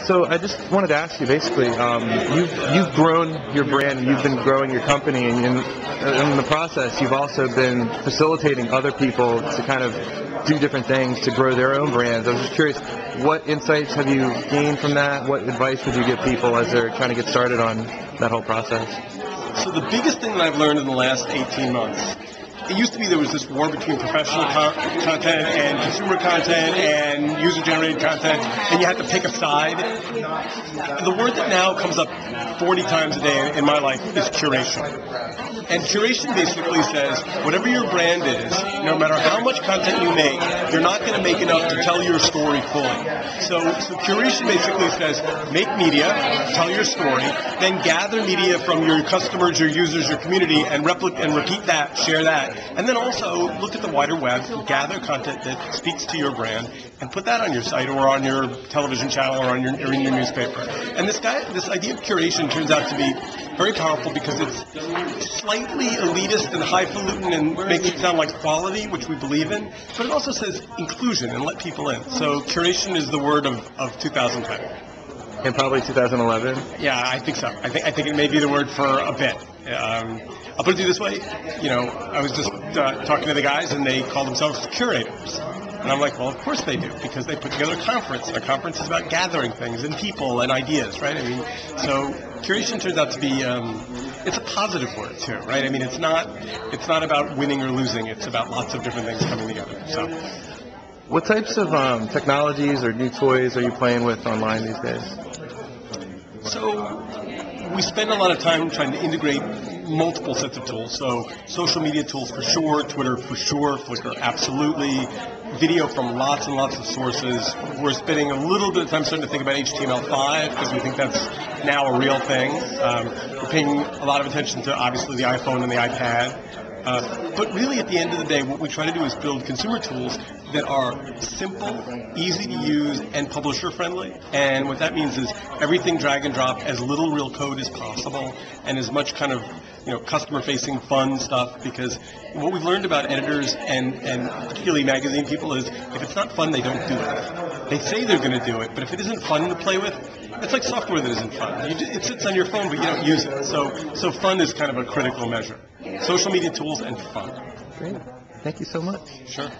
So I just wanted to ask you, basically, you've grown your brand, you've been growing your company, and in the process, you've also been facilitating other people to kind of do different things to grow their own brands. I was just curious, what insights have you gained from that? What advice would you give people as they're trying to get started on that whole process? So the biggest thing that I've learned in the last 18 months, it used to be there was this war between professional content and consumer content and user-generated content, and you had to pick a side. The word that now comes up 40 times a day in my life is curation. And curation basically says, whatever your brand is, no matter how much content you make, you're not going to make enough to tell your story fully. So curation basically says, make media, tell your story, then gather media from your customers, your users, your community, and repeat that, share that. And then also look at the wider web, gather content that speaks to your brand, and put that on your site or on your television channel or in your newspaper. And this idea of curation turns out to be very powerful because it's slightly elitist and highfalutin and makes it sound like quality, which we believe in, but it also says inclusion and let people in. So curation is the word of 2010. And probably 2011? Yeah, I think so. I think it may be the word for a bit. I'll put it to you this way. I was just talking to the guys, and they call themselves curators. And I'm like, well, of course they do, because they put together a conference. And a conference is about gathering things and people and ideas, right? I mean, so curation turns out to be, it's a positive word too, right? I mean, it's not about winning or losing. It's about lots of different things coming together. So, what types of technologies or new toys are you playing with online these days? So we spend a lot of time trying to integrate multiple sets of tools. So social media tools for sure, Twitter for sure, Flickr absolutely, video from lots and lots of sources. We're spending a little bit of time starting to think about HTML5 because we think that's now a real thing. We're paying a lot of attention to obviously the iPhone and the iPad. But really at the end of the day, what we try to do is build consumer tools that are simple, easy to use, and publisher friendly. And what that means is everything drag and drop, as little real code as possible, and as much kind of customer facing fun stuff, because what we've learned about editors and particularly magazine people is if it's not fun, they don't do it. They say they're going to do it, but if it isn't fun to play with, it's like software that isn't fun. It sits on your phone, but you don't use it. So fun is kind of a critical measure. Social media tools and fun. Great. Thank you so much. Sure.